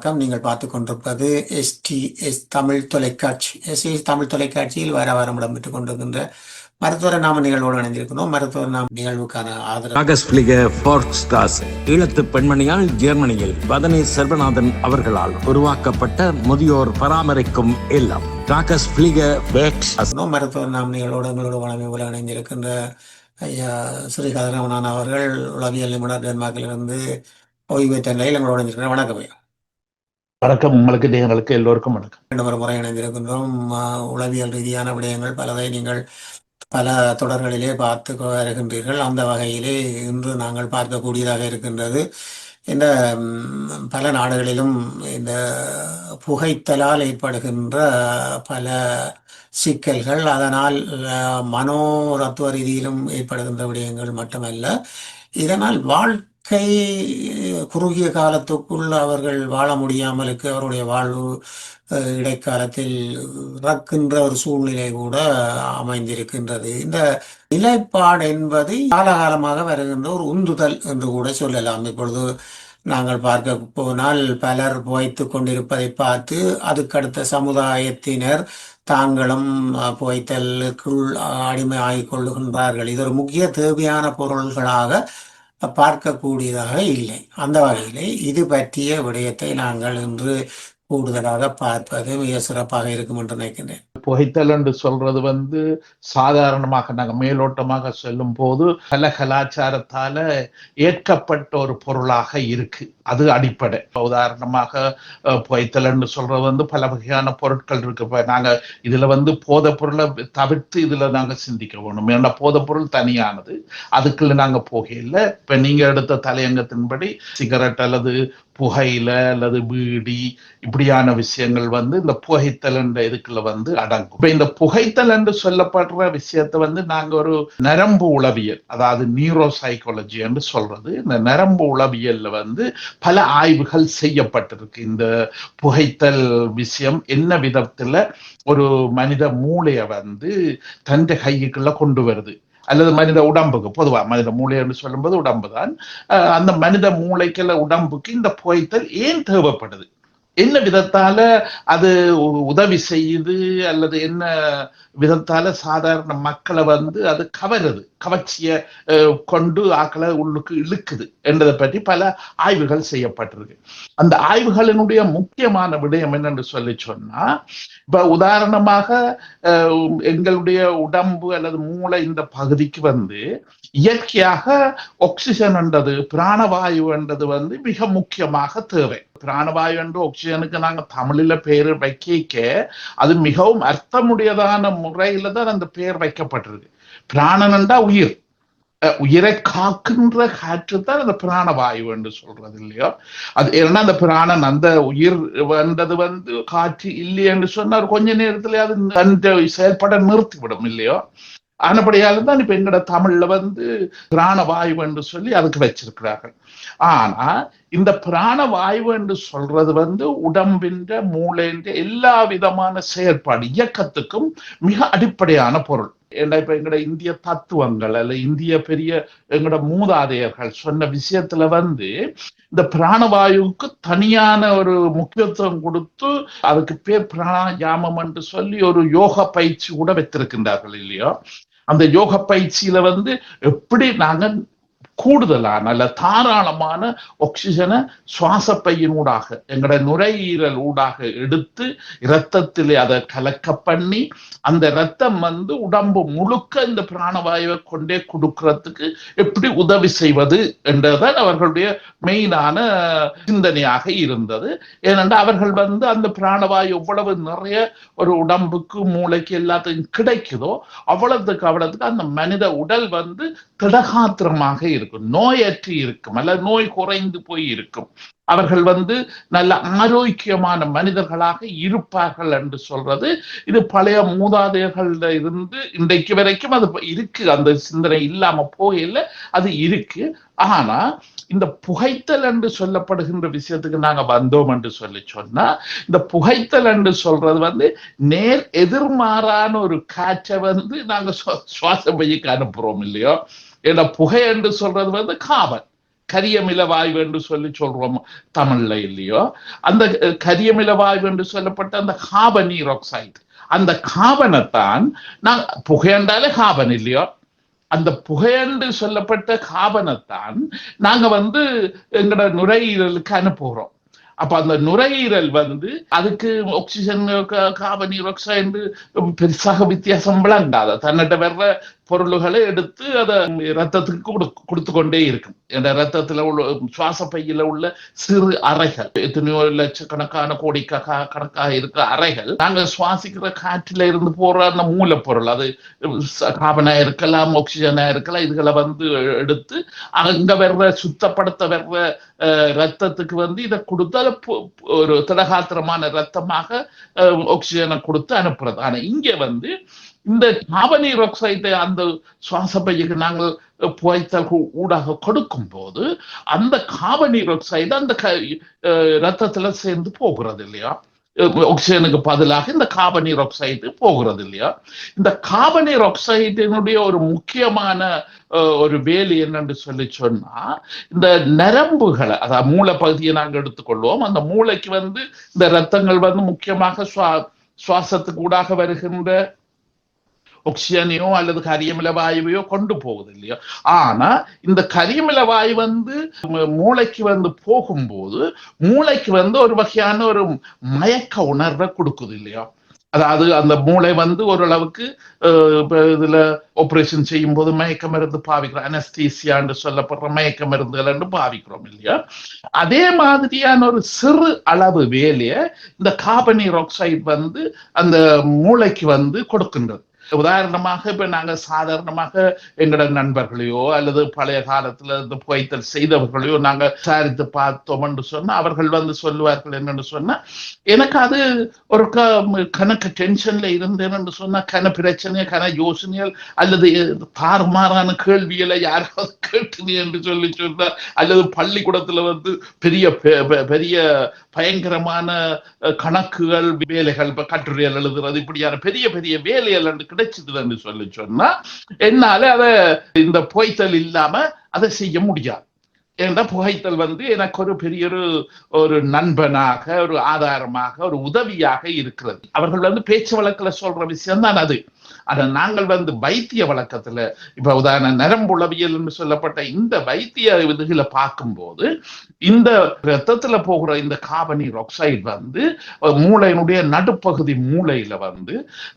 வணக்கம். நீங்கள் பார்த்துக் கொண்டிருப்பது எஸ்டிஎஸ் தமிழ் தொலைக்காட்சி. எஸ்டிஎஸ் தமிழ் தொலைக்காட்சியில் வார வாரம் இடம்பெற்றுக் கொண்டிருக்கின்ற மருத்துவ நாம நிகழ்வோடு இணைந்திருக்கிறோம். மருத்துவ நாம நிகழ்வுக்கான ஆதரவு ஈழத்து பெண்மணியால் ஜெர்மனியில் வதனி சர்வநாதன் அவர்களால் உருவாக்கப்பட்ட முதியோர் பராமரிக்கும் இல்லம் மருத்துவ நாம நிகழ்வோடு எங்களோட வளமை உலக இணைந்திருக்கின்ற ஐயா ஸ்ரீ கதிரவனான் அவர்கள் உளவியல் நிபுணர் டென்மார்க்கிலிருந்து ஓய்வு பெற்ற நிலையில் எங்களோட இணைந்திருக்கிற. வணக்கம் ஐயா. வணக்கம். உங்களுக்கு எங்களுக்கு எல்லோருக்கும் வணக்கம். இரண்டு முறை இணைந்திருக்கின்றோம். உளவியல் ரீதியான விடயங்கள் பலதை நீங்கள் பல தொடர்களிலே பார்த்து வருகின்றீர்கள். அந்த வகையிலே இன்று நாங்கள் பார்க்கக்கூடியதாக இருக்கின்றது. இந்த பல நாடுகளிலும் இந்த புகைத்தலால் ஏற்படுகின்ற பல சிக்கல்கள், அதனால் மனோரத்துவ ரீதியிலும் ஏற்படுகின்ற விடயங்கள் மட்டுமல்ல, இதனால் வாழ்க்கை குறுகிய காலத்துக்குள் அவர்கள் வாழ முடியாமலுக்கு அவருடைய வாழ்வு இடைக்காலத்தில் இறக்கின்ற ஒரு சூழ்நிலை கூட அமைந்திருக்கின்றது. இந்த நிலைப்பாடு என்பது காலகாலமாக வருகின்ற ஒரு உந்துதல் என்று கூட சொல்லலாம். இப்பொழுது நாங்கள் பார்க்க போனால் பலர் புகைத்து கொண்டிருப்பதை பார்த்து அதுக்கடுத்த சமுதாயத்தினர் தாங்களும் புகைத்தலுக்குள் அடிமை ஆகிக் கொள்ளுகின்றார்கள். இது ஒரு முக்கிய தேவையான பொருள்களாக பார்க்கக்கூடியதாக இல்லை. அந்த வகையிலே இது பற்றிய விடயத்தை நாங்கள் இன்று கூடுதலாக பார்ப்பது மிக சிறப்பாக இருக்கும் என்று நினைக்கின்றேன். புகைத்தல் என்று சொல்றது சாதாரணமாக நாங்கள் மேலோட்டமாக சொல்லும் போது பல கலாச்சாரத்தால ஏற்கப்பட்ட ஒரு பொருளாக இருக்கு. அது அடிப்படை. உதாரணமாக புகைத்தல் என்று சொல்றது பல வகையான பொருட்கள் இருக்கு. இப்ப நாங்க இதுல போதைப் பொருளை தவிர்த்து இதுல நாங்க சிந்திக்க வேணும். ஏன்னா போதைப் பொருள் தனியானது, அதுக்குள்ள நாங்க போகையில இப்ப நீங்க எடுத்த தலையங்கத்தின்படி சிகரெட் அல்லது புகையில அல்லது பீடி இப்படியான விஷயங்கள் இந்த புகைத்தல் என்ற இதுக்குள்ள அடங்கும். இப்ப இந்த புகைத்தல் என்று சொல்லப்படுற விஷயத்தை நாங்க ஒரு நரம்பு உளவியல், அதாவது நியூரோ சைக்காலஜி என்று சொல்றது. இந்த நரம்பு உளவியல்ல பல ஆய்வுகள் செய்யப்பட்டிருக்கு. இந்த புகைத்தல் விஷயம் என்ன விதத்துல ஒரு மனித மூளைய தன் கைக்குள்ள கொண்டு வருது, அல்லது மனித உடம்புக்கு, பொதுவா மனித மூளை என்று சொல்லும்போது உடம்பு தான். அந்த மனித மூளைக்குள்ள உடம்புக்கு இந்த புகைத்தல் ஏன் தேவைப்படுது, என்ன விதத்தால அது உதவி செய்யுது, அல்லது என்ன விதத்தால சாதாரண மக்களை அது கவர்ச்சிய கொண்டு ஆக்களை உள்ளுக்கு இழுக்குது என்றதை பற்றி பல ஆய்வுகள் செய்யப்பட்டிருக்கு. அந்த ஆய்வுகளினுடைய முக்கியமான விடயம் என்னன்னு சொன்னா, இப்ப உதாரணமாக எங்களுடைய உடம்பு அல்லது மூளை இந்த பகுதிக்கு இயற்கையாக ஆக்சிஜன் என்றது, பிராணவாயு என்றது மிக முக்கியமாக தேவை. பிராணவாயு என்று ஆக்சிஜனுக்கு நாங்க தமிழில பேரு வைக்க அது மிகவும் அர்த்தமுடையதான முறையில தான் அந்த பெயர் வைக்கப்பட்டிருக்கு. பிராணன் என்றா உயிர், உயிரை காக்கின்ற காற்று தான் அந்த பிராணவாயு என்று சொல்றது இல்லையோ. அது ஏன்னா அந்த பிராணன், அந்த உயிர் வந்தது காற்று இல்லை என்று சொன்னா கொஞ்ச நேரத்துல அது செயல்பட நிறுத்திவிடும் இல்லையோ. ஆனபடியால தான் இப்ப எங்கட தமிழ்ல பிராணவாயு என்று சொல்லி அதுக்கு வச்சிருக்கிறார்கள். ஆனா இந்த பிராணவாயு என்று சொல்றது உடம்பின் மூளையின் எல்லா விதமான செயற்பாடு இயக்கத்துக்கும் மிக அடிப்படையான பொருள். ஏன்னா இப்ப எங்கட இந்திய தத்துவங்கள் அல்ல இந்திய பெரிய எங்கட மூதாதையர்கள் சொன்ன விஷயத்துல இந்த பிராணவாயுவுக்கு தனியான ஒரு முக்கியத்துவம் கொடுத்து அதுக்கு பேர் பிராணாயாமம் என்று சொல்லி ஒரு யோக பயிற்சி கூட வைத்திருக்கின்றார்கள் இல்லையோ. அந்த யோக பயிற்சியில எப்படி நாங்க கூடுதலான அல்ல தாராளமான ஆக்சிஜனை சுவாச பையின் ஊடாக எங்கட நுரையீரல் ஊடாக எடுத்து இரத்தத்திலே அதை கலக்க பண்ணி அந்த இரத்தம் உடம்பு முழுக்க இந்த பிராணவாயுவை கொண்டே கொடுக்கறதுக்கு எப்படி உதவி செய்வது என்றதான் அவர்களுடைய மெயினான சிந்தனையாக இருந்தது. ஏனென்றால் அவர்கள் அந்த பிராணவாயு எவ்வளவு நிறைய ஒரு உடம்புக்கு மூளைக்கு எல்லாத்துக்கும் கிடைக்குதோ அவ்வளவுக்கு அந்த மனித உடல் திடகாத்திரமாக இருக்கும், நோயற்று இருக்கும், அல்ல நோய் குறைந்து போய் இருக்கும். அவர்கள் நல்ல ஆரோக்கியமான மனிதர்களாக இருப்பார்கள் என்று சொல்றது இது பழைய மூதாதையர்கள இருந்து இன்றைக்கு வரைக்கும் அது இருக்கு. அந்த சிந்தனை இல்லாம போகல, அது இருக்கு. ஆனா இந்த புகைத்தல் என்று சொல்லப்படுகின்ற விஷயத்துக்கு நாங்க வந்தோம் என்று சொன்னா, இந்த புகைத்தல் என்று சொல்றது நேர் எதிர்மாறான ஒரு காற்றை நாங்க சுவாச பைக்கு அனுப்புறோம் இல்லையோ. ஏன்னா புகை என்று சொல்றது காவல், கரியமில வாயு என்று சொல்றோம் தமிழ்ல இல்லையோ, அந்த கரியமில வாயு என்று சொல்லப்பட்ட அந்த கார்பன் ஈராக்சைடு, அந்த கார்பனைத்தான் நான் புகையண்டாலே கார்பன் இல்லையோ, அந்த புகையண்டு சொல்லப்பட்ட கார்பனைத்தான் நாங்க எங்களோட நுரையீரலுக்கு அனுப்புகிறோம். அப்ப அந்த நுரையீரல் அதுக்கு ஆக்சிஜன் கார்பன் ஈராக்சைடு பெருசாக வித்தியாசம் விளங்காத தன்னிட்ட வர்ற பொருள்களை எடுத்து அதை ரத்தத்துக்கு கொடுத்து கொண்டே இருக்கும். என்ற ரத்தத்துல உள்ள சுவாச பையில உள்ள சிறு அறைகள், எத்தனையோ லட்சக்கணக்கான கோடிக்கணக்காக இருக்கிற அறைகள், நாங்க சுவாசிக்கிற காற்றில இருந்து போற அந்த மூலப்பொருள், அது கார்பனா இருக்கலாம், ஆக்சிஜனா இருக்கலாம், இதுகளை எடுத்து அங்க வர்ற சுத்தப்படுத்த வர்ற ரத்தத்துக்கு இதை கொடுத்து அதை ஒரு திடகாத்திரமான ரத்தமாக ஆக்சிஜனை கொடுத்து அனுப்புறது. ஆனா இங்க இந்த கார்பன் ஈராக்சைடை அந்த சுவாச பையுக்கு நாங்கள் புகைத்தல் ஊடாக கொடுக்கும் போது அந்த கார்பன் ஈராக்சைடு அந்த ரத்தத்துல சேர்ந்து போகிறது இல்லையா, ஆக்சிஜனுக்கு பதிலாக இந்த கார்பன் ஈராக்சைடு போகிறது இல்லையா. இந்த கார்பன் ஈராக்சைடினுடைய ஒரு முக்கியமான ஒரு வேலை என்னன்னு சொன்னா, இந்த நரம்புகளை, அதாவது மூளை பகுதியை நாங்கள் எடுத்துக்கொள்வோம். அந்த மூளைக்கு இந்த ரத்தங்கள் முக்கியமாக சுவாசத்துக்கு ஊடாக வருகின்ற ஆக்சிஜனையோ அல்லது கரியமில வாயுவையோ கொண்டு போகுது இல்லையோ. ஆனா இந்த கரியமில வாயு மூளைக்கு போகும்போது மூளைக்கு ஒரு வகையான ஒரு மயக்க உணர்வை கொடுக்குது இல்லையா. அதாவது அந்த மூளை ஓரளவுக்கு இதுல ஆபரேஷன் செய்யும் போது மயக்க மருந்து பாவிக்கிறோம், அனஸ்தீசியான்னு சொல்லப்படுற மயக்க மருந்துகள் பாவிக்கிறோம் இல்லையா. அதே மாதிரியான ஒரு சிறு அளவு வேலையை இந்த கார்பன் ஈராக்சைடு அந்த மூளைக்கு கொடுக்கின்றது. உதாரணமாக இப்ப நாங்க சாதாரணமாக எங்களோட நண்பர்களையோ அல்லது பழைய காலத்துல இந்த புகைத்தல் செய்தவர்களையோ நாங்க விசாரித்து பார்த்தோம் என்று சொன்னா அவர்கள் சொல்லுவார்கள் என்னன்னு சொன்னா, எனக்கு அது ஒரு கணக்கு டென்ஷன்ல இருந்தேன்னு சொன்னா கன பிரச்சனைய கன யோசனைகள் அல்லது தாறுமாறான கேள்விகளை யாராவது கேட்டுனே என்று சொன்னா, அல்லது பள்ளிக்கூடத்துல பெரிய பெரிய பயங்கரமான கணக்குகள் வேலைகள், இப்ப கட்டுரைகள் எழுதுறது, இப்படியான பெரிய பெரிய வேலைகள் கிடைச்சதுன்னு சொன்னா என்னால அதை இந்த புகைத்தல் இல்லாம அதை செய்ய முடியாது. ஏன்னா புகைத்தல் எனக்கு ஒரு பெரிய ஒரு நண்பனாக, ஒரு ஆதாரமாக, ஒரு உதவியாக இருக்கிறது. அவர்கள் பேச்சு வழக்குல சொல்ற விஷயம் தான் அது. ஆனா நாங்கள் வைத்திய வழக்கத்துல இப்ப உதாரண நரம்புளவியல் என்று சொல்லப்பட்ட இந்த வைத்திய இதுகளை பார்க்கும்போது இந்த ரத்தத்துல போகிற இந்த கார்பன் ஈராக்சைடு மூளையினுடைய நடுப்பகுதி மூளையில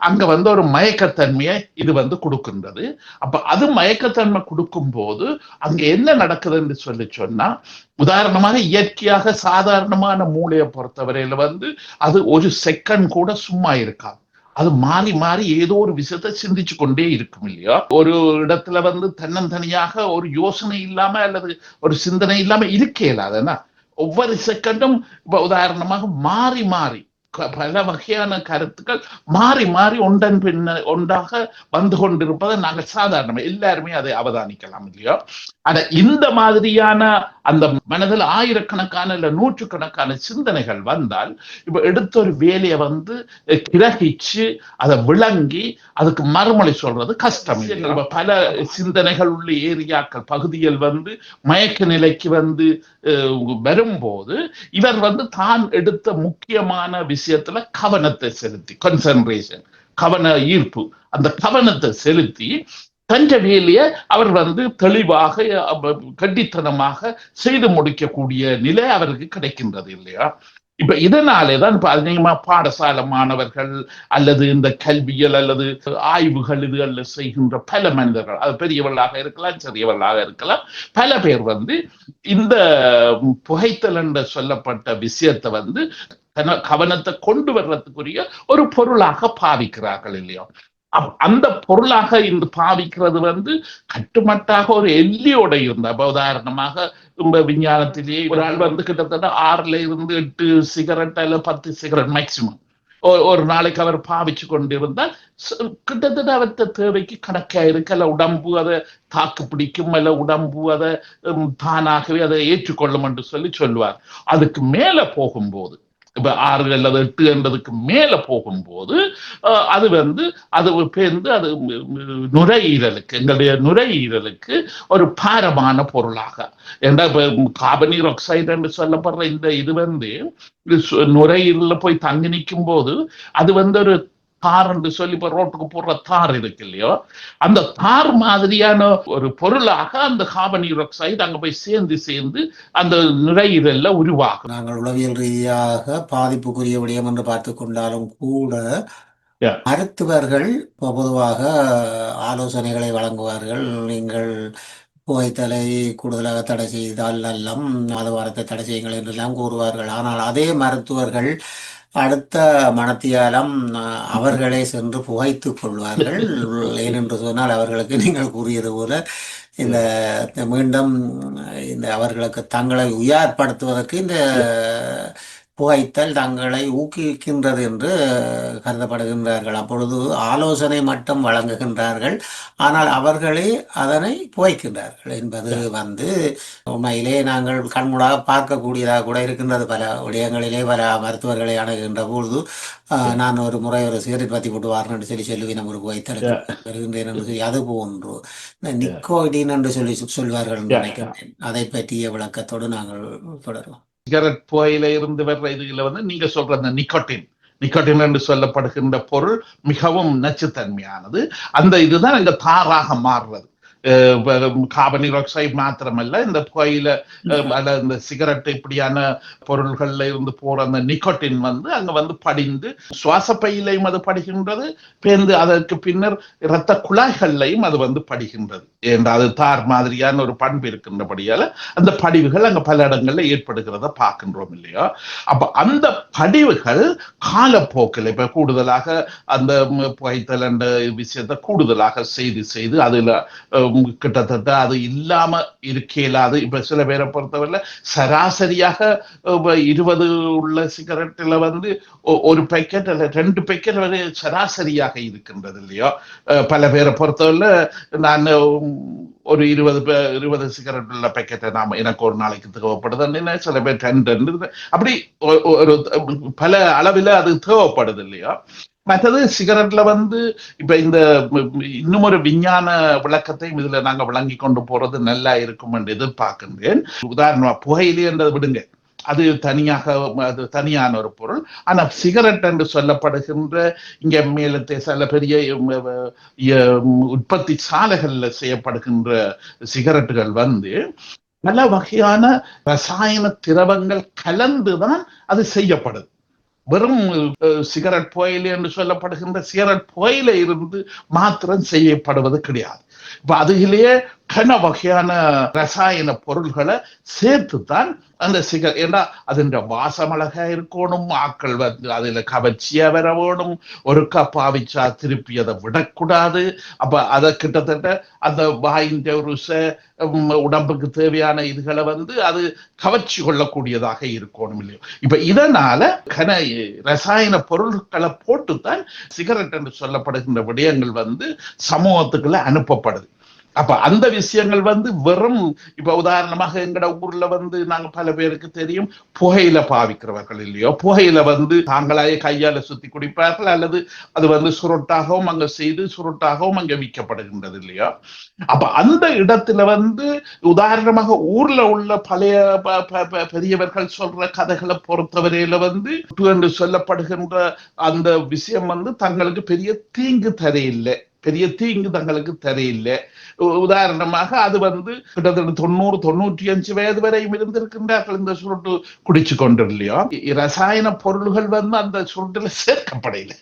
அங்க ஒரு மயக்கத்தன்மையை இது கொடுக்கின்றது. அப்ப அது மயக்கத்தன்மை கொடுக்கும் போது அங்க என்ன நடக்குதுன்னு சொன்னா, உதாரணமாக இயற்கையாக சாதாரணமான மூளையை பொறுத்தவரையில அது ஒரு செகண்ட் கூட சும்மா இருக்காது. அது மாறி மாறி ஏதோ ஒரு விஷயத்தை சிந்திச்சு கொண்டே இருக்கும் இல்லையா. ஒரு இடத்துல தன்னந்தனியாக ஒரு யோசனை இல்லாம அல்லது ஒரு சிந்தனை இல்லாம இருக்கே இல்லாதன்னா, ஒவ்வொரு செகண்டும் இப்ப உதாரணமாக மாறி மாறி பல வகையான கருத்துக்கள் மாறி மாறி ஒன்றன் பின்ன ஒன்றாக கொண்டிருப்பதை நாங்கள் சாதாரணமா எல்லாருமே அதை அவதானிக்கலாம் இல்லையா. ஆனா இந்த மாதிரியான அந்த மனதில் ஆயிரக்கணக்கான இல்ல நூற்றுக்கணக்கான சிந்தனைகள் வந்தால் இப்ப எடுத்த ஒரு வேலையை கிரகிச்சு அதை விளங்கி அதுக்கு மறுமொழி சொல்றது கஷ்டம். பல சிந்தனைகள் உள்ள ஏரியாக்கள் பகுதியில் மயக்க நிலைக்கு வரும்போது இவர் தான் எடுத்த முக்கியமான விஷயத்துல கவனத்தை செலுத்தி, கான்சென்ட்ரேஷன், கவன ஈர்ப்பு, அந்த கவனத்தை செலுத்தி தஞ்ச வேலையை அவர் தெளிவாக கட்டித்தனமாக செய்து முடிக்கக்கூடிய நிலை அவருக்கு கிடைக்கின்றது இல்லையா. இப்ப இதனாலேதான் அதிகமா பாடசாலை மாணவர்கள் அல்லது இந்த கல்வியல் அல்லது ஆய்வுகள் இதுகள்ல செய்கின்ற பல மனிதர்கள், அது பெரியவர்களாக இருக்கலாம் சிறியவர்களாக இருக்கலாம், பல பேர் இந்த புகைத்தல் என்று சொல்லப்பட்ட விஷயத்தை கவனத்தை கொண்டு வர்றதுக்குரிய ஒரு பொருளாக பாவிக்கிறார்கள் இல்லையா. அந்த பொருளாக இந்த பாவிக்கிறது கட்டுமட்டாக ஒரு எல்லையோட இருந்த, உதாரணமாக விஞ்ஞானத்திலேயே ஒரு ஆள் கிட்டத்தட்ட 6 to 8 சிகரெட் அல்ல 10 சிகரெட் மேக்சிமம் ஒரு நாளைக்கு அவர் பாவிச்சு கொண்டிருந்தால் கிட்டத்தட்ட அவர்த்த தேவைக்கு கணக்கா இருக்கு. அல்ல உடம்பு அதை தாக்கு பிடிக்கும், அல்ல உடம்பு அதை தானாகவே அதை ஏற்றுக்கொள்ளும் என்று சொல்லுவார். அதுக்கு மேல போகும்போது இப்ப 6 அல்லது 8 என்றதுக்கு மேல போகும்போது அது அது பேர்ந்து அது நுரையீரலுக்கு எங்களுடைய நுரையீரலுக்கு ஒரு பாரமான பொருளாக ஏன்னா கார்பனீர் ஆக்சைடு என்று சொல்லப்படுற இந்த நுரையீரல போய் தங்கி நிற்கும் போது அது ஒரு தார் என்று சொல்லி இப்ப ரோட்டுக்கு போடுற தார் இருக்கு இல்லையோ, அந்த தார் மாதிரியான ஒரு பொருளாக அந்த கார்பனீர் ஆக்சைடு அங்க போய் சேர்ந்து அந்த நுரையீரல்ல உருவாகும். நாங்கள் உளவியல் ரீதியாக பாதிப்புக்குரிய விடயம் என்று பார்த்து கொண்டாலும் கூட மருத்துவர்கள் பொதுவாக ஆலோசனைகளை வழங்குவார்கள். நீங்கள் புகைத்தலை கூடுதலாக தடை செய்தால் நல்லம், மதுபானத்தை தடை செய்யுங்கள் என்றெல்லாம் கூறுவார்கள். ஆனால் அதே மருத்துவர்கள் அடுத்த மனத்தியாலம் அவர்களே சென்று புகைத்துக் கொள்வார்கள். ஏனென்று சொன்னால் அவர்களுக்கு நீங்கள் கூறியது போல இந்த மீண்டும் இந்த அவர்களுக்கு தங்களை உயர்படுத்துவதற்கு இந்த புகைத்தல் தங்களை ஊக்குவிக்கின்றது என்று கருதப்படுகின்றார்கள். அப்பொழுது ஆலோசனை மட்டும் வழங்குகின்றார்கள், ஆனால் அவர்களே அதனை புகைக்கின்றார்கள் என்பது உண்மையிலே நாங்கள் கண்மூடாக பார்க்கக்கூடியதாக கூட இருக்கின்றது. பல விடயங்களிலே பல மருத்துவர்களை அணுகின்ற பொழுது நான் ஒரு முறை ஒரு சிகரெட் பற்றி போட்டு வாரன்னு சொல்லுவேன், நம்ம ஒரு புகைத்தலுக்கு வருகின்றேன் என்று சொல்லி அது போன்று நிக்கோடின் என்று சொல்வார்கள் நினைக்கின்றேன். அதை பற்றிய விளக்கத்தோடு நாங்கள் தொடரும். சிகரெட் புகையில இருந்து வர்ற இதுல நீங்க சொல்ற அந்த நிக்கோட்டின் என்று சொல்லப்படுகின்ற பொருள் மிகவும் நச்சுத்தன்மையானது. அந்த இதுதான் இங்க தாராக மாறுறது. கார்பனீர் ஆக்சைடு மாத்திரமல்ல, இந்த புகையில இந்த சிகரெட் இப்படியான பொருள்கள்ல இருந்து போற அந்த நிக்கோட்டின் அங்க படிந்து சுவாச பையிலையும் அது படிக்கின்றது, பேர்ந்து அதற்கு பின்னர் இரத்த குழாய்கள்லையும் அது படிக்கின்றது. ஏன்னா அது தார் மாதிரியான ஒரு பண்பு இருக்கின்றபடியால அந்த படிவுகள் அங்க பல இடங்கள்ல ஏற்படுகிறத பார்க்கின்றோம் இல்லையா. அப்ப அந்த படிவுகள் காலப்போக்கில் இப்ப கூடுதலாக அந்த புகைத்தல் என்ற விஷயத்தை கூடுதலாக செய்து அதுல கிட்டத்தட்ட அது இல்லாம இருக்க இயலாது. இப்ப சில பேரை பொறுத்தவரை சராசரியாக 20 உள்ள சிகரெட்ல ஒரு பேக்கெட் அல்ல 2 பேக்கெட் வரை சராசரியாக இருக்கின்றது இல்லையோ. பல பேரை பொறுத்தவரை நான் ஒரு 20 சிகரெட் உள்ள பேக்கெட்டை எனக்கு ஒரு நாளைக்கு தேவைப்படுது, சில பேர் 10 அப்படி ஒரு பல அளவில் அது தேவைப்படுது இல்லையா. மற்றது சிகரெட்ல இப்ப இந்த இன்னும் ஒரு விஞ்ஞான விளக்கத்தையும் இதுல நாங்க விளங்கி கொண்டு போறது நல்லா இருக்கும் என்று எதிர்பார்க்கின்றேன். உதாரணமா புகையிலே என்றதை விடுங்க, அது தனியான ஒரு பொருள். ஆனா சிகரெட் என்று சொல்லப்படுகின்ற இங்க மேலத்தை சில பெரிய உற்பத்தி சாலைகள்ல செய்யப்படுகின்ற சிகரெட்டுகள் பல வகையான ரசாயன திரவங்கள் கலந்துதான் அது செய்யப்படுது. வெறும் சிகரெட் புகையிலை என்று சொல்லப்படுகின்ற சிகரெட் புகையில இருந்து மாத்திரம் செய்யப்படுவது கிடையாது. இப்ப அதிலேயே கன வகையான ரசாயன பொருள்களை சேர்த்துத்தான் அந்த ஏன்னா அதன் வாசம் அழகா இருக்கணும், ஆக்கள் அதுல கவர்ச்சியா வர வேணும், ஒருக்கா பாவிச்சா திருப்பி அதை விடக்கூடாது. அப்ப அதை கிட்டத்தட்ட அந்த வாயின் உடம்புக்கு தேவையான இதுகளை அது கவர்ச்சி கொள்ளக்கூடியதாக இருக்கணும் இல்லையோ. இப்ப இதனால கன ரசாயன பொருட்களை போட்டுத்தான் சிகரெட் என்று சொல்லப்படுகின்ற விடயங்கள் சமூகத்துக்குள்ள அனுப்பப்படுது. அப்ப அந்த விஷயங்கள் வெறும் இப்ப உதாரணமாக எங்கட ஊர்ல நாங்க பல பேருக்கு தெரியும், புகையில பாவிக்கிறவர்கள் இல்லையோ, புகையில தாங்களாயே கையால சுத்தி குடிப்பார்கள், அல்லது அது சுருட்டாகவும் அங்க செய்து சுருட்டாகவும் அங்க விற்கப்படுகின்றது இல்லையோ. அப்ப அந்த இடத்துல உதாரணமாக ஊர்ல உள்ள பழைய பெரியவர்கள் சொல்ற கதைகளை பொறுத்தவரையில என்று சொல்லப்படுகின்ற அந்த விஷயம் தங்களுக்கு பெரிய தீங்கு தங்களுக்கு தரையில்லை. உதாரணமாக அது கிட்டத்தட்ட 90-95 வயது வரையும் இருந்திருக்கின்றார்கள் இந்த சுருட்டு குடிச்சு கொண்டு இல்லையோ. ரசாயன பொருள்கள் அந்த சுருட்டுல சேர்க்கப்படையில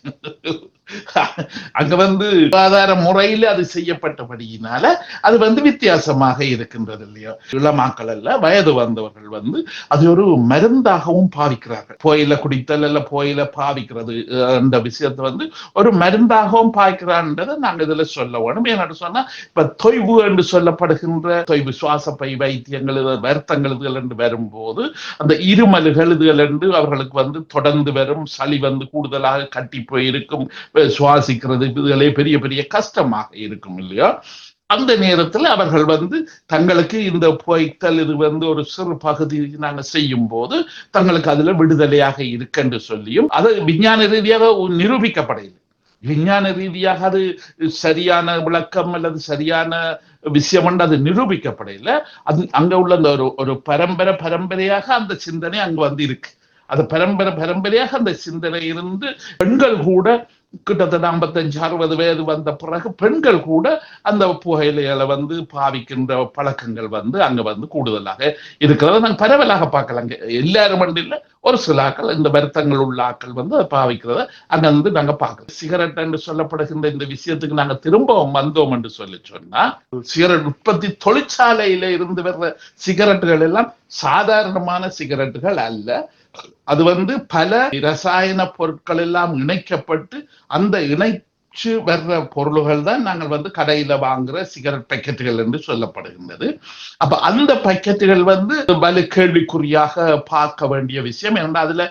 அங்க சுகாதார முறையில அது செய்யப்பட்டபடியினால அது வித்தியாசமாக இருக்கின்றது இல்லையோ. இளமாக்கள் அல்ல, வயது வந்தவர்கள் அது ஒரு மருந்தாகவும் பாவிக்கிறார்கள். புகையில குடித்தல் அல்ல புகையில பாவிக்கிறது அந்த விஷயத்தை ஒரு மருந்தாகவும் பாவிக்கிறான்றதை நாங்க இதுல சொல்ல வேணும். ஏன்னு சொன்னா இப்ப தொய்வு என்று சொல்லப்படுகின்ற தொய்வு சுவாசப்பை வைத்தியங்கள் வருத்தங்கள் இதுகள் என்று வரும்போது அந்த இருமல்கள் இதுகள் என்று அவர்களுக்கு தொடர்ந்து வரும், சளி கூடுதலாக கட்டி போயிருக்கும், சுவாசிக்கிறது இதுகளே பெரிய பெரிய கஷ்டமாக இருக்கும் இல்லையா. அந்த நேரத்தில் அவர்கள் தங்களுக்கு இந்த புகைத்தல் இது ஒரு சிறு பகுதி நாங்க செய்யும் போது தங்களுக்கு அதுல விடுதலையாக இருக்குன்னு சொல்லியும் அது விஞ்ஞான ரீதியாக நிரூபிக்கப்படவில்லை. விஞ்ஞான ரீதியாக அது சரியான விளக்கம் அல்லது சரியான விஷயம் என்று அது நிரூபிக்கப்படல. அது அங்க உள்ள அந்த ஒரு பரம்பரையாக அந்த சிந்தனை அங்க இருக்கு. அது பரம்பரையாக அந்த சிந்தனை இருந்து பெண்கள் கூட கிட்டத்தட்ட 55-60 வயது வந்த பிறகு பெண்கள் கூட அந்த புகையிலைகளை பாவிக்கின்ற பழக்கங்கள் அங்க கூடுதலாக இருக்கிறத நாங்கள் பரவலாக பார்க்கலாம். எல்லாரும் இல்லை, ஒரு சில ஆக்கள் இந்த வருத்தங்கள் உள்ள ஆக்கள் அதை பாவிக்கிறத அங்க நாங்க பார்க்கலாம். சிகரெட் என்று சொல்லப்படுகின்ற இந்த விஷயத்துக்கு நாங்க திரும்பவும் வந்தோம் என்று சொன்னா, சிகரெட் உற்பத்தி தொழிற்சாலையில இருந்து வர்ற சிகரெட்டுகள் எல்லாம் சாதாரணமான சிகரெட்டுகள் அல்ல. அது பல ரசாயன பொருட்கள் எல்லாம் இணைக்கப்பட்டு அந்த இணைச்சு வர்ற பொருள்கள் தான் நாங்கள் கடையில வாங்குற சிகரெட் பேக்கெட்டுகள் என்று சொல்லப்படுகின்றது. அப்ப அந்த பேக்கெட்டுகள் வலு கேள்விக்குறியாக பார்க்க வேண்டிய விஷயம். ஏன்னா அதுல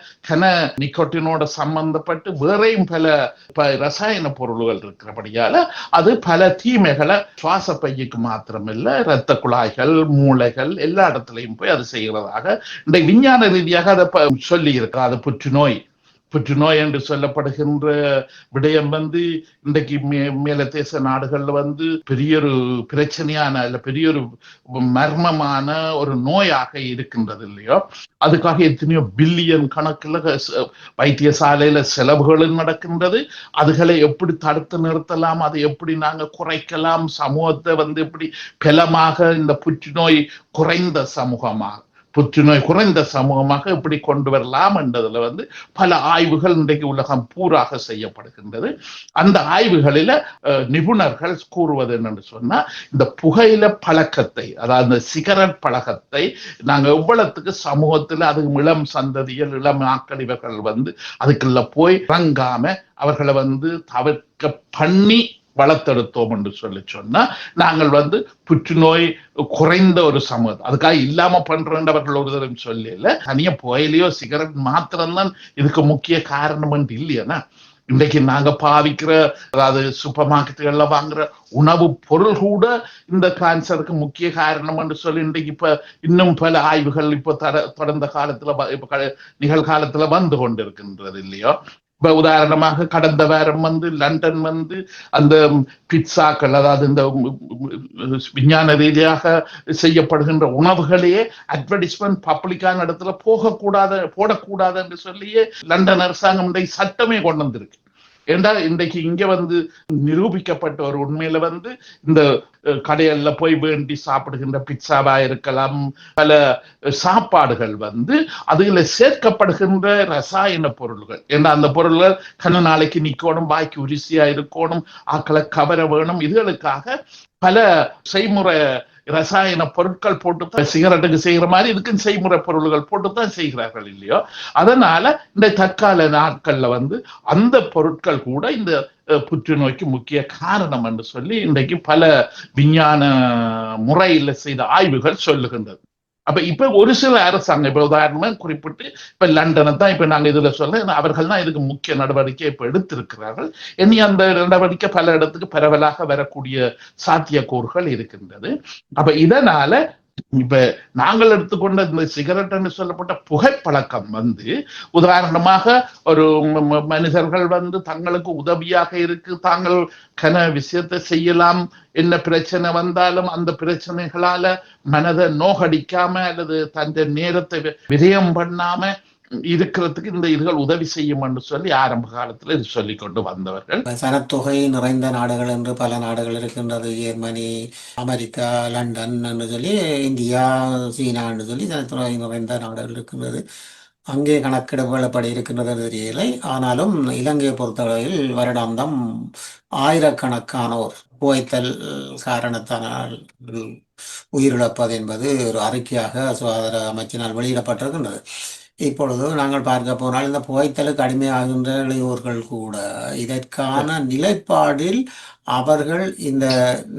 நிக்கோட்டினோட சம்பந்தப்பட்டு வேறையும் பல ரசாயன பொருள்கள் இருக்கிறபடியால அது பல தீமைகளை சுவாச பையுக்கு மாத்திரமில்ல, இரத்த குழாய்கள், மூளைகள் எல்லா இடத்துலையும் போய் அது செய்கிறதாக இந்த விஞ்ஞான ரீதியாக அதை சொல்லி இருக்கிறார். அது புற்றுநோய் என்று சொல்லப்படுகின்ற விடயம் இன்றைக்கு மேல தேச நாடுகள்ல பெரியொரு பிரச்சனையான இல்ல பெரியொரு மர்மமான ஒரு நோயாக இருக்கின்றது இல்லையோ. அதுக்காக எத்தனையோ பில்லியன் கணக்குல வைத்தியசாலையில செலவுகளும் நடக்கின்றது. அதுகளை எப்படி தடுத்து நிறுத்தலாம், அதை எப்படி நாங்க குறைக்கலாம், சமூகத்தை எப்படி பலமாக இந்த புற்றுநோய் குறைந்த சமூகமாக எப்படி கொண்டு வரலாம் என்றதுல பல ஆய்வுகள் இன்றைக்கு உலகம் பூராக செய்யப்படுகின்றது. அந்த ஆய்வுகளில நிபுணர்கள் கூறுவது என்னன்னு சொன்னா, இந்த புகையில பழக்கத்தை, அதாவது சிகரெட் பழக்கத்தை நாங்க எவ்வளவுக்கு சமூகத்துல அது இளம் சந்ததிகள், இளம் ஆக்கள் இவர்கள் அதுக்குள்ள போய் இறங்காம அவர்களை தவிர்க்க பண்ணி வளர்த்தெடுத்தோம் என்று சொன்னா, நாங்கள் புற்றுநோய் குறைந்த ஒரு சமூகம். அதுக்காக இல்லாம பண்றவர்கள் ஒரு தரம் சொல்லல. தனியா புகையிலையோ சிகரெட் மாத்திரம்தான் இதுக்கு முக்கிய காரணம் என்று இல்லையா. இன்றைக்கு நாங்க பாவிக்கிற, அதாவது சூப்பர் மார்க்கெட்டுகள்ல வாங்குற உணவு பொருள் கூட இந்த கேன்சருக்கு முக்கிய காரணம் என்று சொல்லி இன்றைக்கு இப்ப இன்னும் பல ஆய்வுகள் இப்ப தொடர்ந்த காலத்துல இப்ப நிகழ்காலத்துல வந்து கொண்டிருக்கின்றது இல்லையோ. இப்ப உதாரணமாக கடந்த வாரம் லண்டன் அந்த பிட்சாக்கள், அதாவது இந்த விஞ்ஞான ரீதியாக செய்யப்படுகின்ற உணவுகளையே அட்வர்டைஸ்மெண்ட் பப்ளிக்கான இடத்துல போடக்கூடாது என்று சொல்லியே லண்டன் அரசாங்கம் இன்றைக்கு சட்டமே கொண்டு வந்திருக்கு. ஏண்டா இன்றைக்கு இங்க நிரூபிக்கப்பட்ட ஒரு உண்மையில இந்த கடைகள்ல போய் வேண்டி சாப்பிடுகின்ற பிட்சாவா இருக்கலாம், பல சாப்பாடுகள் அதுல சேர்க்கப்படுகின்ற ரசாயன பொருள்கள். ஏன்னா அந்த பொருள்கள் கண்ண நாளைக்கு நிக்கணும், பாக்கி ருசியா இருக்கணும், ஆக்களை கவர வேணும், இதுகளுக்காக பல செய்முறை ரசாயன பொருட்கள் போட்டுத்தான் சிகரெட்டுக்கு செய்கிற மாதிரி இதுக்கும் செய்முறை பொருள்கள் போட்டுத்தான் செய்கிறார்கள் இல்லையோ. அதனால இந்த தற்கால நாட்கள்ல அந்த பொருட்கள் கூட இந்த புற்றுநோய்க்கு முக்கிய காரணம் என்று சொல்லி இன்றைக்கு பல விஞ்ஞான முறையில் செய்த ஆய்வுகள் சொல்லுகின்றது. அப்ப இப்ப ஒரு சில அரசாங்கம், இப்ப உதாரணமா குறிப்பிட்டு இப்ப லண்டனை தான் இப்ப நாங்க இதுல சொல்ல, அவர்கள் தான் இதுக்கு முக்கிய நடவடிக்கை இப்ப எடுத்திருக்கிறார்கள். இனி அந்த நடவடிக்கை பல இடத்துக்கு பரவலாக வரக்கூடிய சாத்தியக்கூறுகள் இருக்கின்றது. அப்ப இதனால இப்ப நாங்கள் எடுத்துக்கொண்ட இந்த சிகரெட் சொல்லப்பட்ட புகைப்பழக்கம் உதாரணமாக ஒரு மனிதர்கள் தங்களுக்கு உதவியாக இருக்கு, தாங்கள் விஷயத்தை செய்யலாம், என்ன பிரச்சனை வந்தாலும் அந்த பிரச்சனைகளால மனதை நோகடிக்காம அல்லது தன் நேரத்தை விரயம் பண்ணாம இருக்கிறதுக்கு இந்த இதுகள் உதவி செய்யும் என்று சொல்லி ஆரம்ப காலத்துல இது சொல்லிக் கொண்டு வந்தவர்கள். சனத்தொகை நிறைந்த நாடுகள் என்று பல நாடுகள் இருக்கின்றது. ஜெர்மனி, அமெரிக்கா, லண்டன் என்று சொல்லி, இந்தியா, சீனா என்று சொல்லி சனத்தொகை நிறைந்த நாடுகள் இருக்கின்றது. அங்கே கணக்கெடுப்புகளப்படி இருக்கின்றது தெரியலை. ஆனாலும் இலங்கையை பொறுத்தவரையில் வருடாந்தம் ஆயிரக்கணக்கானோர் புகைத்தல் காரணத்தினால் உயிரிழப்பது என்பது ஒரு அறிக்கையாக சுகாதார அமைச்சினால் வெளியிடப்பட்டிருக்கின்றது. இப்பொழுது நாங்கள் பார்க்க போனால் இந்த புகைத்தலுக்கு அடிமையாகின்ற இளையோர்கள் கூட இதற்கான நிலைப்பாடில் அவர்கள் இந்த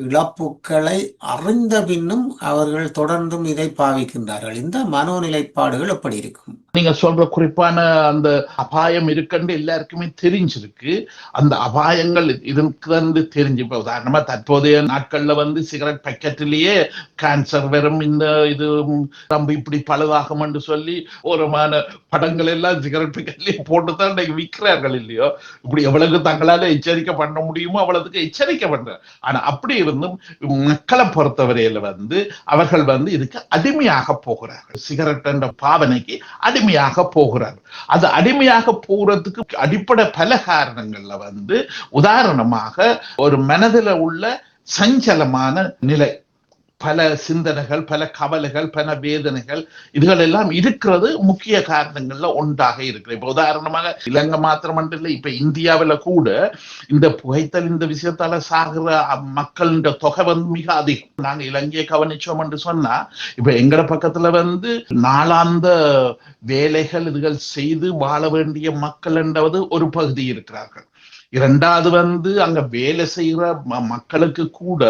இழப்புக்களை அறிந்த பின்னும் அவர்கள் தொடர்ந்தும் இதை பாவிக்கின்றார்கள். இந்த மனோநிலைப்பாடுகள் எப்படி இருக்கும்? நீங்க சொல்ற குறிப்பான அந்த அபாயம் இருக்குன்னு எல்லாருக்குமே தெரிஞ்சிருக்கு. அந்த அபாயங்கள் இதுக்கு தெரிஞ்சு, இப்ப உதாரணமா தற்போதைய நாட்கள்ல சிகரெட் பேக்கெட்டிலேயே கேன்சர் வரும், இந்த இது நம்ம இப்படி பழுதாகும் என்று சொல்லி ஒருமான படங்கள் எல்லாம் சிகரெட் பேக்கெட்லயே போட்டுதான் இன்னைக்கு விற்கிறார்கள் இல்லையோ. இப்படி எவ்வளவு தங்களால எச்சரிக்கை பண்ண முடியுமோ அவ்வளவுக்கு எச்சரிக்கை பண்ற. ஆனா அப்படி இருந்தும் மக்களை பொறுத்தவரையில அவர்கள் இதுக்கு அடிமையாக போகிறார்கள். சிகரெட் என்ற பாவனைக்கு அடிமையாக போகிறார். அது அடிமையாக போறதுக்கு அடிப்படை பல காரணங்கள்ல உதாரணமாக ஒரு மனதில் உள்ள சஞ்சலமான நிலை, பல சிந்தனைகள், பல கவலைகள், பல வேதனைகள், இதுகள் எல்லாம் இருக்கிறது முக்கிய காரணங்கள்ல ஒன்றாக இருக்கு. இப்ப உதாரணமாக இலங்கை மாத்திரமல்ல, இப்ப இந்தியாவில கூட இந்த புகைத்தல் இந்த விஷயத்தால சாகிற மக்களின் தொகை மிக அதிகம். நாங்க இலங்கையை கவனிச்சோம் என்று சொன்னா, இப்ப எங்கட பக்கத்துல நாளாந்த வேலைகள் இதுகள் செய்து வாழ வேண்டிய மக்கள் என்றது ஒரு பகுதி இருக்கிறார்கள். இரண்டாவது அங்க வேலை செய்யற மக்களுக்கு கூட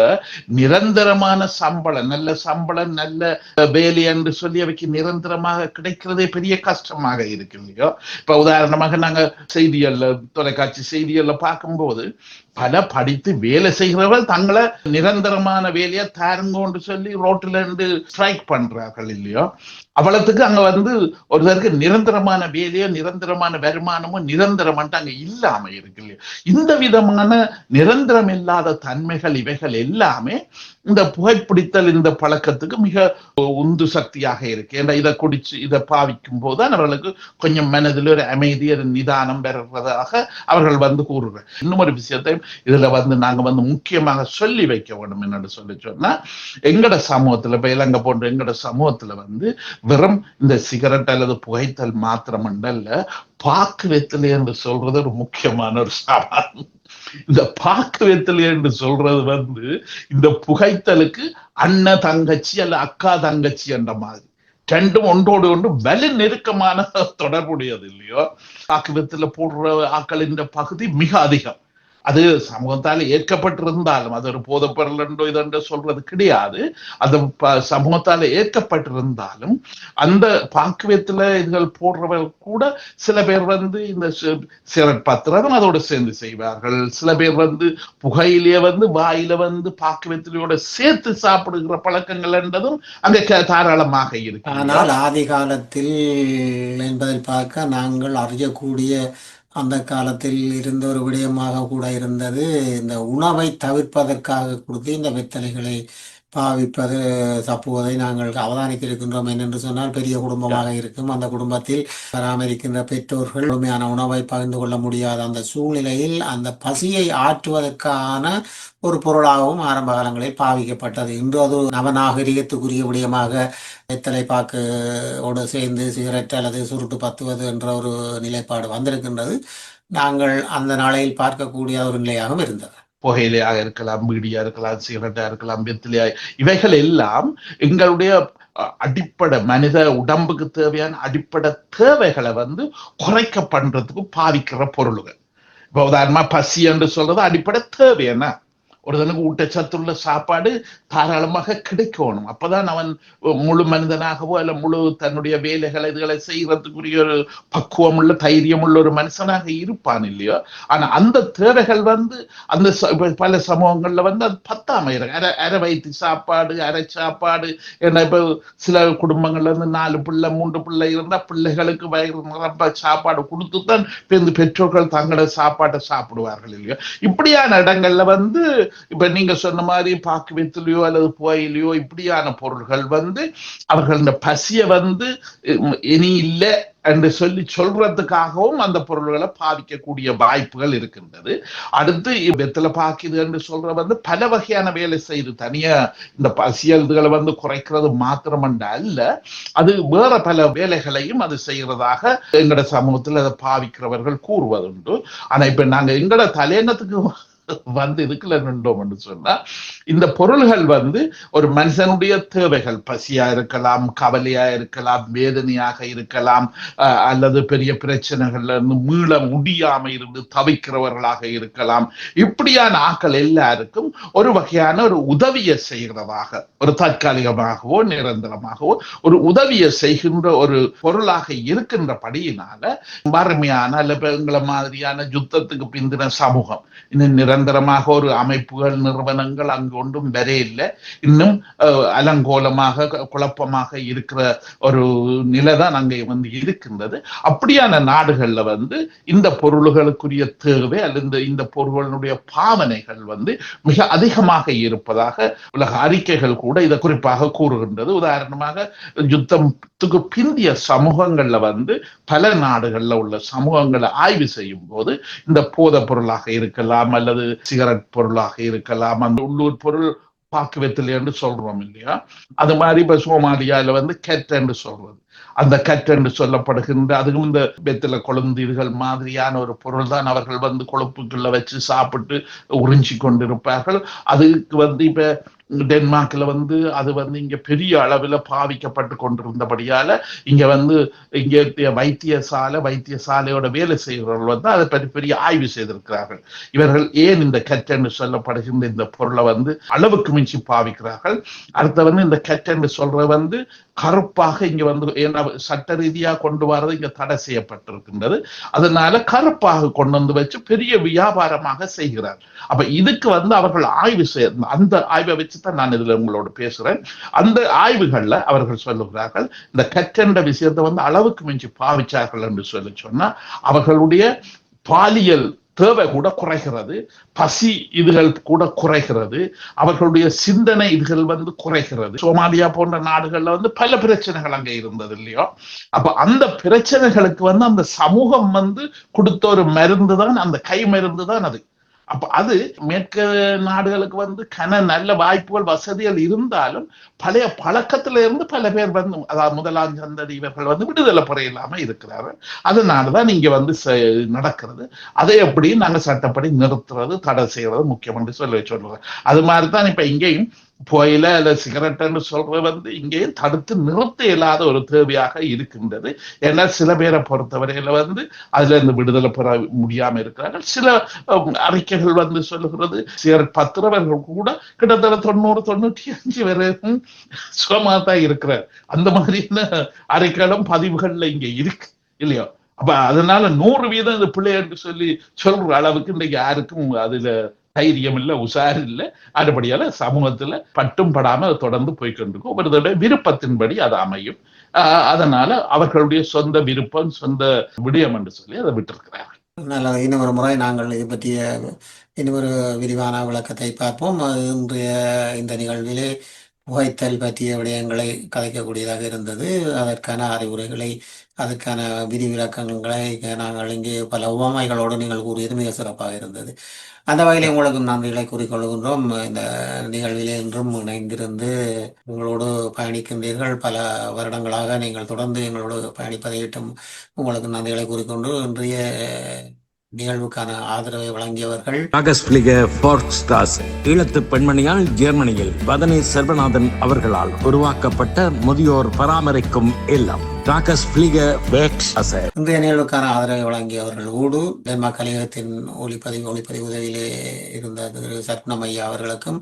நிரந்தரமான சம்பளம், நல்ல சம்பளம், நல்ல வேலை என்று சொல்லி அவைக்கு நிரந்தரமாக கிடைக்கிறதே பெரிய கஷ்டமாக இருக்கு இல்லையோ. இப்ப உதாரணமாக நாங்க செய்திகள்ல, தொலைக்காட்சி செய்திகள்ல பார்க்கும்போது பல படித்து வேலை செய்கிறவர்கள் தங்களை நிரந்தரமான வேலையை தாருங்கன்னு சொல்லி ரோட்டில இருந்து ஸ்ட்ரைக் பண்றார்கள் இல்லையோ. அவ்வளவுக்கு அங்க ஒருத்தருக்கு நிரந்தரமான வேலையோ நிரந்தரமான வருமானமோ நிரந்தரமான்ட்டு அங்க இல்லாம இருக்கு இல்லையோ. இந்த விதமான நிரந்தரம் இல்லாத தன்மைகள் இவைகள் எல்லாமே இந்த புகைப்பிடித்தல் இந்த பழக்கத்துக்கு மிக உந்து சக்தியாக இருக்கு. ஏன்னா இதை குடிச்சு இதை பாவிக்கும் போதுதான் அவர்களுக்கு கொஞ்சம் மனதில் ஒரு அமைதி, ஒரு நிதானம் பெறுவதாக அவர்கள் கூறுறாங்க. இன்னும் ஒரு விஷயத்தையும் இதுல நாங்க முக்கியமாக சொல்லி வைக்க வேண்டும். என்னன்னு சொல்லி சொன்னா, எங்கட சமூகத்துல இப்ப இலங்கை போன்ற எங்கட சமூகத்துல வெறும் இந்த சிகரெட் அல்லது புகைத்தல் மாத்திரம் அல்ல, பாக்கு வெத்தலை என்று சொல்றது ஒரு முக்கியமான ஒரு சாமான். இந்த பாக்கு வெத்தலை என்று சொல்றது இந்த புகைத்தலுக்கு அண்ணன் தங்கச்சி அல்ல அக்கா தங்கச்சி என்ற மாதிரி ரெண்டும் ஒன்றோடு ஒன்று வலு நெருக்கமான தொடர்புடையது இல்லையோ. பாக்கு வெத்தலை போடுற ஆக்களின் பகுதி மிக அதிகம். அது சமூகத்தால் ஏற்கப்பட்டிருந்தாலும், அது ஒரு போதைப்பொருள் என்றோ இதென்று சொல்றது கிடையாது. அது சமூகத்தால் ஏற்கப்பட்டிருந்தாலும் அந்த பாக்குவத்துல இதுகள் போடுறவர்கள் கூட சில பேர் இந்த சிகரெட் பத்திரம் அதோட சேர்ந்து செய்வார்கள். சில பேர் புகையிலேயே வாயில பாக்குவத்திலையோட சேர்த்து சாப்பிடுகிற பழக்கங்கள் என்றதும் அங்க தாராளமாக இருக்கு. ஆனால் ஆதி காலத்தில் என்பதில் பார்க்க நாங்கள் அறியக்கூடிய அந்த காலத்தில் இருந்த ஒரு விடயமாக கூட இருந்தது, இந்த உணவை தவிர்ப்பதற்காக கொடுத்து இந்த வெத்தலைகளை பாவிப்பது தப்புவதை நாங்கள் அவதானிக்க இருக்கின்றோம். என்னென்று சொன்னால், பெரிய குடும்பமாக இருக்கும். அந்த குடும்பத்தில் பராமரிக்கின்ற பெற்றோர்கள் முழுமையான உணவை பகிர்ந்து கொள்ள முடியாத அந்த சூழ்நிலையில் அந்த பசியை ஆற்றுவதற்கான ஒரு பொருளாகவும் ஆரம்ப காலங்களில் பாவிக்கப்பட்டது. இன்று அது நவநாகரிகத்துக்குரிய விடயமாக வெத்தலை பாக்கோடு சேர்ந்து சிகரெட் அல்லது சுருட்டு பத்துவது என்ற ஒரு நிலைப்பாடு வந்திருக்கின்றது. நாங்கள் அந்த நாளையில் பார்க்கக்கூடிய ஒரு நிலையாகவும் இருந்தது. புகையிலையாக இருக்கலாம், பீடியா இருக்கலாம், சிகரெட்டா இருக்கலாம், வெத்திலையா, இவைகள் எல்லாம் எங்களுடைய அடிப்படை மனித உடம்புக்கு தேவையான அடிப்படை தேவைகளை குறைக்க பண்றதுக்கு பாவிக்கிற பொருள்கள். இப்ப உதாரணமா பசி என்று சொல்றது அடிப்படை தேவை. என்ன, ஒருத்தனுக்கு ஊட்டச்சத்துள்ள சாப்பாடு தாராளமாக கிடைக்கணும். அப்பதான் அவன் முழு மனிதனாகவோ அல்ல முழு தன்னுடைய வேலைகளை இதுகளை செய்யறதுக்குரிய ஒரு பக்குவம் உள்ள தைரியம் உள்ள ஒரு மனுஷனாக இருப்பான் இல்லையோ. ஆனா அந்த தேவைகள் அந்த பல சமூகங்கள்ல அது பத்தாம இருக்கு. அரை வயிற்று சாப்பாடு, அரை சாப்பாடு. ஏன்னா இப்ப சில குடும்பங்கள்ல 4 பிள்ளை 3 பிள்ளை இருந்தா பிள்ளைகளுக்கு வயிறு நிரம்ப சாப்பாடு கொடுத்துதான் பெற்றோர்கள் தங்களோட சாப்பாட்டை சாப்பிடுவார்கள் இல்லையோ. இப்படியான இடங்கள்ல இப்ப நீங்க சொன்ன மாதிரி பாக்கு வெத்திலையோ அல்லது புகையிலையோ இப்படியான பொருள்கள் அவர்கள் இந்த பசிய இனி இல்லை என்று சொல்றதுக்காகவும் அந்த பொருள்களை பாவிக்கக்கூடிய வாய்ப்புகள் இருக்கின்றது. அடுத்து வெத்தலை பாக்குது என்று சொல்ற பல வகையான வேலை செய்து தனியா இந்த பசியல்களை குறைக்கிறது மாத்திரமல்ல அல்ல, அது வேற பல வேலைகளையும் அது செய்யறதாக எங்கட சமூகத்தில் அதை பாவிக்கிறவர்கள் கூறுவதுண்டு. ஆனா இப்ப நாங்க எங்கட தலையங்கத்துக்கு இதுக்குள்ள நின்றோம் என்று சொன்னா, இந்த பொருள்கள் ஒரு மனுஷனுடைய தேவைகள், பசியா இருக்கலாம், கவலையா இருக்கலாம், வேதனையாக இருக்கலாம், அல்லது பெரிய பிரச்சனைகள்ல இருந்து மீள முடியாம இருந்து தவிக்கிறவர்களாக இருக்கலாம். இப்படியான ஆக்கள் எல்லாருக்கும் ஒரு வகையான ஒரு உதவியை செய்கிறதாக, ஒரு தற்காலிகமாகவோ நிரந்தரமாகவோ ஒரு உதவியை செய்கின்ற ஒரு பொருளாக இருக்கின்றபடியினால வறுமையான அல்ல எங்களை மாதிரியான யுத்தத்துக்கு பிந்தின சமூகம் இன்னும் நிரந்தரமாக ஒரு அமைப்புகள் நிறுவனங்கள் அங்கு ஒன்றும் வரையில்லை. இன்னும் அலங்கோலமாக குழப்பமாக இருக்கிற ஒரு நிலைதான் அங்கே இருக்கின்றது. அப்படியான நாடுகள்ல இந்த பொருள்களுக்குரிய தேவை அல்லது இந்த பொருள்களுடைய பாவனைகள் மிக அதிகமாக இருப்பதாக உலக அறிக்கைகள் கூட இதை குறிப்பாக கூறுகின்றது. உதாரணமாக யுத்தத்துக்கு பிந்திய சமூகங்கள்ல பல நாடுகள்ல உள்ள சமூகங்களை ஆய்வு செய்யும் போது இந்த போதை பொருளாக இருக்கலாம் அல்லது சிகரெட் பொருளாக இருக்கலாம், அந்த உள்ளூர் பொருள் பாக்குவத்தில் என்று சொல்றோம் இல்லையா, அது மாதிரி இப்ப சோமாலியால கெட் என்று சொல்றது, அந்த கட் என்று சொல்லப்படுகின்ற அதுவும் இந்த வெத்தில கொழுந்தீர்கள் மாதிரியான ஒரு பொருள் தான் அவர்கள் கொழுப்புக்குள்ள வச்சு சாப்பிட்டு உறிஞ்சி கொண்டிருப்பார்கள். அதுக்கு இப்ப டென்மார்க்ல அது இங்க பெரிய அளவில் பாவிக்கப்பட்டு கொண்டிருந்தபடியால இங்க இங்க வைத்தியசாலையோட வேலை செய்கிறவர்கள் அதை பற்றி பெரிய ஆய்வு செய்திருக்கிறார்கள். இவர்கள் ஏன் இந்த கட் என்று சொல்லப்படுகின்ற இந்த பொருளை அளவுக்கு மிஞ்சி பாவிக்கிறார்கள். அடுத்த இந்த கட் என்று சொல்ற கருப்பாக இங்க சட்ட ரீதியா கொண்டு வரது இங்க தடை செய்யப்பட்டிருக்கின்றது. அதனால கருப்பாக கொண்டு வச்சு பெரிய வியாபாரமாக செய்கிறார். அப்ப இதுக்கு அவர்கள் ஆய்வு செய்ய, அந்த ஆய்வை வச்சுதான் நான் இதுல உங்களோட பேசுறேன். அந்த ஆய்வுகள்ல அவர்கள் சொல்லுகிறார்கள், இந்த கற்ற விஷயத்தை அளவுக்கு மிஞ்சி பாவிச்சார்கள் என்று சொன்னா அவர்களுடைய பாலியல் தேவை கூட குறைகிறது, பசி இதுகள் கூட குறைகிறது, அவர்களுடைய சிந்தனை இதுகள் குறைகிறது. சோமாலியா போன்ற நாடுகள்ல பல பிரச்சனைகள் அங்க இருந்தது இல்லையோ. அப்ப அந்த பிரச்சனைகளுக்கு அந்த சமூகம் கொடுத்த ஒரு மருந்து தான், அந்த கை மருந்து தான் அது. அப்ப அது மேற்கு நாடுகளுக்கு நல்ல வாய்ப்புகள் வசதிகள் இருந்தாலும் பழைய பழக்கத்துல இருந்து பல பேர் அதாவது முதலாம் சந்ததி இவர்கள் விடுதலை பெற இல்லாம இருக்கிறார்கள். அதனாலதான் இங்க நடக்கிறது. அதை எப்படி நாங்க சட்டப்படி நிறுத்துறது, தடை செய்யறது முக்கியம் என்று சொல்லுவேன். அது மாதிரிதான் இப்ப இங்கேயும் புகையில அல்ல சிகரெட் என்று சொல்றது இங்கேயும் தடுத்து நிறுத்த இயலாத ஒரு தேவையாக இருக்கின்றது. ஏன்னா சில பேரை பொறுத்தவரையில அதுல இருந்து விடுதலை பெற முடியாம இருக்கிறார்கள். சில அறிக்கைகள் சொல்லுகிறது சிகரெட் பத்திரவர்கள் கூட கிட்டத்தட்ட 90-95 வரைக்கும் சுகமாதான் இருக்கிறார். அந்த மாதிரியான அறிக்கைகளும் பதிவுகள்ல இங்க இருக்கு இல்லையோ. அப்ப அதனால 100% இந்த பிள்ளை என்று சொல்ற அளவுக்கு இன்றைக்கு யாருக்கும் அதுல தைரியம் இல்லை, உஷார் இல்லை. அதுபடியால சமூகத்துல பட்டும் படாம தொடர்ந்து போய்கொண்டிருக்கும். ஒவ்வொருத்தருடைய விருப்பத்தின்படி அது அமையும். அதனால அவர்களுடைய சொந்த விருப்பம், சொந்த விடயம் என்று சொல்லி அதை விட்டிருக்கிறார்கள். நல்லது. இன்னும் ஒரு முறை நாங்கள் இது பற்றிய இன்னும் ஒரு விரிவான விளக்கத்தை பார்ப்போம். இன்றைய இந்த நிகழ்விலே புகைத்தல் பற்றிய விடயங்களை கதைக்கக்கூடியதாக இருந்தது. அதற்கான அறிவுரைகளை, அதற்கான விதிவிலக்கங்களை நாங்கள் இங்கே பல உவமைகளோடு நீங்கள் கூறியது மிக சிறப்பாக இருந்தது. அந்த வகையில் உங்களுக்கு நன்றிகளை கூறிக்கொள்கின்றோம். இந்த நிகழ்விலே இன்றும் இணைந்திருந்து உங்களோடு பயணிக்கின்றீர்கள். பல வருடங்களாக நீங்கள் தொடர்ந்து எங்களோடு பயணிப்பதையிட்டும் உங்களுக்கு நன்றிகளை கூறிக்கொண்டு இன்றைய நிகழ்வுக்கான ஆதரவை வழங்கியவர்கள் ஈழத்து பெண்மணியால் ஜெர்மனியில் வதனி செல்வநாதன் அவர்களால் உருவாக்கப்பட்ட முதியோர் பராமரிக்கும் இல்லம். இன்றைய நிகழ்வுக்கான ஆதரவை வழங்கியவர்கள் ஊடு டென்மார்க் கலையகத்தின் ஒளிப்பதிவு உதவியிலே இருந்த திரு சத்னம் ஐயா அவர்களுக்கும்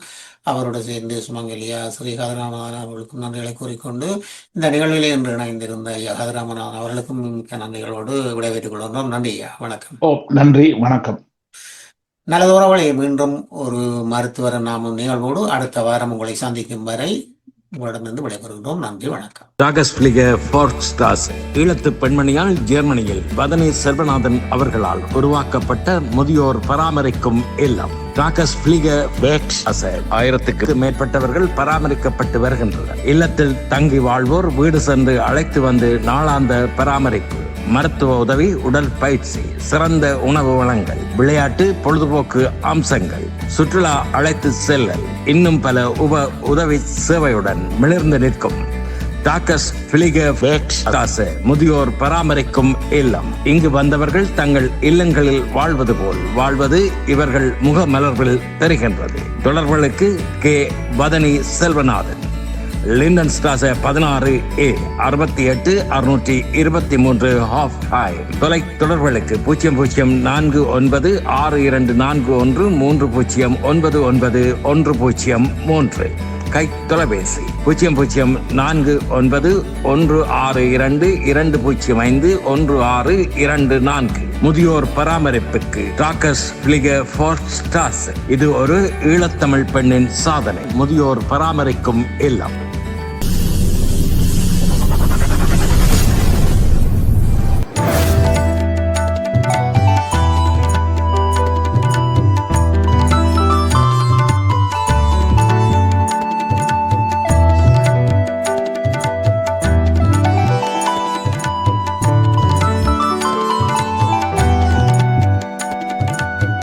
அவரோடு சேர்ந்து சுமங்கலியா ஸ்ரீ ஹதராமநாதன் அவர்களுக்கும் நன்றிகளை கூறிக்கொண்டு இந்த நிகழ்விலே இன்று இணைந்திருந்த ஐயா ஹதராமநாதன் அவர்களுக்கும் மிக்க நன்றிகளோடு விடைபெற்றுக் கொள்கின்றோம். நன்றி ஐயா, வணக்கம். நன்றி, வணக்கம். நல்லதோரவளை மீண்டும் ஒரு மருத்துவர் நாமும் நிகழ்வோடு அடுத்த வாரம் உங்களை சந்திக்கும் வரை உங்களிடமிருந்து விடைபெறுகின்றோம். நன்றி, வணக்கம். ஈழத்து பெண்மணியால் ஜெர்மனியில் வதனி செல்வநாதன் அவர்களால் உருவாக்கப்பட்ட முதியோர் பராமரிக்கும் இல்லம். 1000க்கு மேற்பட்டவர்கள் பராமரிக்கப்பட்டு வருகின்றனர். இல்லத்தில் தங்கி வாழ்வோர் வீடு சென்று அழைத்து வந்து நாளாந்த பராமரிப்பு, மருத்துவ உதவி, உடல் பயிற்சி, சிறந்த உணவு வளங்கள், விளையாட்டு பொழுதுபோக்கு அம்சங்கள், சுற்றுலா அழைத்து செல்லல், இன்னும் பல உதவி சேவையுடன் மிளிர்ந்து நிற்கும் டாக்கஸ் பிளிகர் முதியோர் பராமரிக்கும் இல்லம். இங்கு வந்தவர்கள் தங்கள் இல்லங்களில் வாழ்வது போல் வாழ்வது இவர்கள் முகமலர்வில் தெரிகின்றது. தொடர்புகளுக்கு K. Vadani Selvanathan, Linden Strasse 16A 68 623 Hofheim. தொலை தொடர்புகளுக்கு 004024413099 கை தொலைபேசி 0041622051651624. முதியோர் பராமரிப்புக்கு டாக்கஸ் பிளிகர் ஃபோர்ஸ்ட்ராஸ். இது ஒரு ஈழத்தமிழ் பெண்ணின் சாதனை. முதியோர் பராமரிக்கும் இல்லம்.